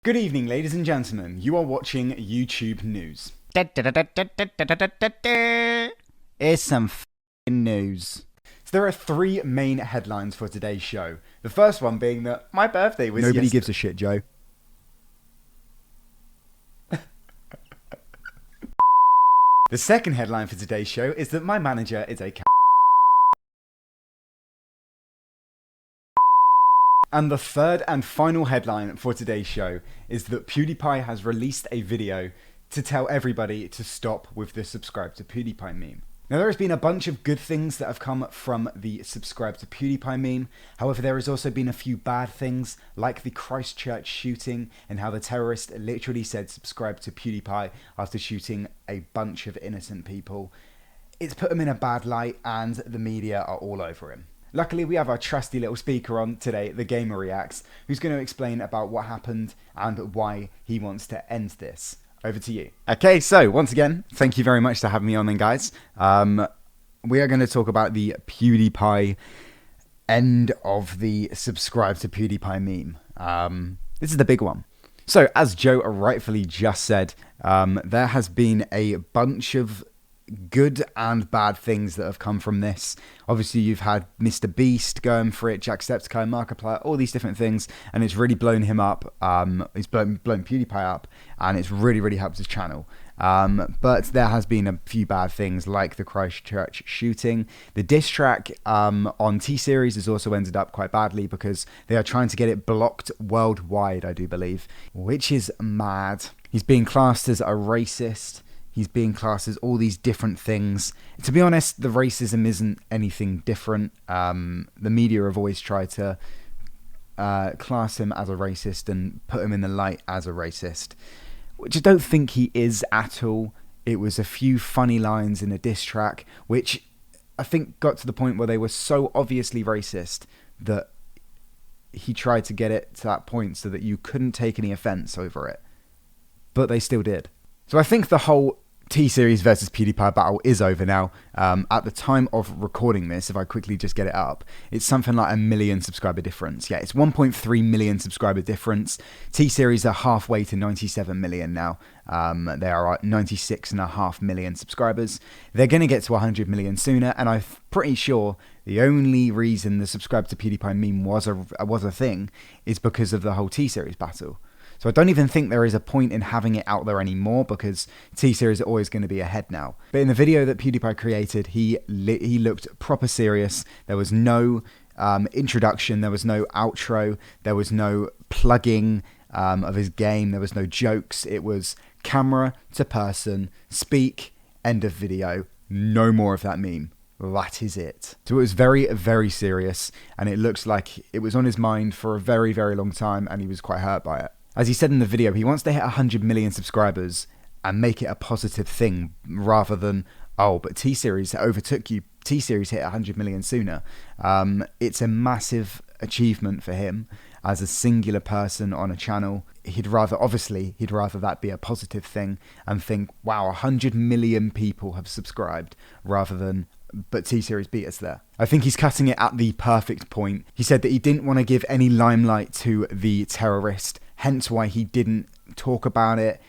Good evening, ladies and gentlemen. You are watching YouTube News. Here's some f***ing news. So there are three main headlines for today's show. The first one being that my birthday was Nobody gives a shit, Joe. The second headline for today's show is that my manager is a And the third and final headline for today's show is that PewDiePie has released a video to tell everybody to stop with the subscribe to PewDiePie meme. Now, there has been a bunch of good things that have come from the subscribe to PewDiePie meme. However, there has also been a few bad things, like the Christchurch shooting and how the terrorist literally said subscribe to PewDiePie after shooting a bunch of innocent people. It's put him in a bad light and the media are all over him. Luckily, we have our trusty little speaker on today, the Gamer Reacts, who's going to explain about what happened and why he wants to end this. Over to you. Okay, so once again, thank you very much for having me on then, guys. We are going to talk about the PewDiePie end of the subscribe to PewDiePie meme. This is the big one. So, as Joe rightfully just said, there has been a bunch of good and bad things that have come from this. Obviously, you've had Mr. Beast going for it, Jacksepticeye, Markiplier, all these different things, and it's really blown him up. It's blown PewDiePie up, and it's really helped his channel. But there has been a few bad things, like the Christchurch shooting. The diss track on T-Series has also ended up quite badly because they are trying to get it blocked worldwide, I do believe, which is mad. He's being classed as a racist. He's being classed as all these different things. To be honest, the racism isn't anything different. The media have always tried to class him as a racist and put him in the light as a racist, which I don't think he is at all. It was a few funny lines in a diss track, which I think got to the point where they were so obviously racist that he tried to get it to that point so that you couldn't take any offense over it. But they still did. So I think the whole T-Series versus PewDiePie battle is over now. At the time of recording this, if I quickly just get it up, it's something like 1 million subscriber difference. Yeah, it's 1.3 million subscriber difference. T-Series are halfway to 97 million now. They are at 96.5 million subscribers. They're going to get to 100 million sooner, and I'm pretty sure the only reason the subscribe to PewDiePie meme was a thing is because of the whole T-Series battle. So I don't even think there is a point in having it out there anymore because T-Series are always going to be ahead now. But in the video that PewDiePie created, he looked proper serious. There was no introduction, there was no outro, there was no plugging of his game, there was no jokes. It was camera to person, speak, end of video. No more of that meme. That is it. So it was very serious, and it looks like it was on his mind for a very long time, and he was quite hurt by it. As he said in the video, he wants to hit 100 million subscribers and make it a positive thing rather than, oh, but T-Series overtook you. T-Series hit 100 million sooner. It's a massive achievement for him as a singular person on a channel. He'd rather that be a positive thing and think, wow, 100 million people have subscribed rather than, but T-Series beat us there. I think he's cutting it at the perfect point. He said that he didn't want to give any limelight to the terrorist, hence why he didn't talk about it.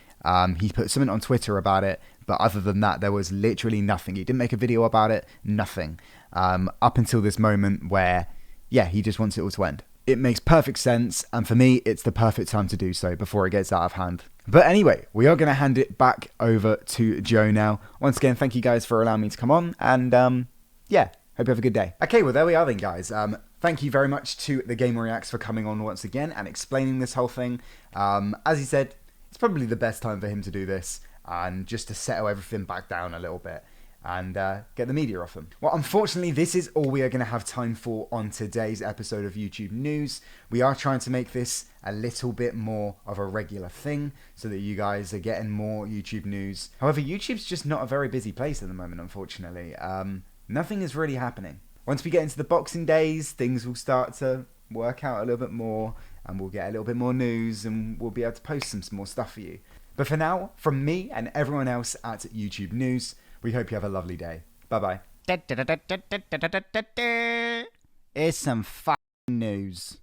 He put something on Twitter about it, but other than that, there was literally nothing. He didn't make a video about it, nothing. Up until this moment where, yeah, he just wants it all to end. It makes perfect sense, and for me, it's the perfect time to do so before it gets out of hand. But anyway, we are going to hand it back over to Joe now. Once again, thank you guys for allowing me to come on, and yeah, hope you have a good day. Okay, well, there we are then, guys. Thank you very much to the Gamer Reacts for coming on once again and explaining this whole thing. As he said, it's probably the best time for him to do this and just to settle everything back down a little bit and get the media off him. Well, unfortunately, this is all we are going to have time for on today's episode of YouTube News. We are trying to make this a little bit more of a regular thing so that you guys are getting more YouTube news. However, YouTube's just not a very busy place at the moment, unfortunately. Nothing is really happening. Once we get into the Boxing Days, things will start to work out a little bit more and we'll get a little bit more news and we'll be able to post some more stuff for you. But for now, from me and everyone else at YouTube News, we hope you have a lovely day. Bye-bye. Here's some f***ing news.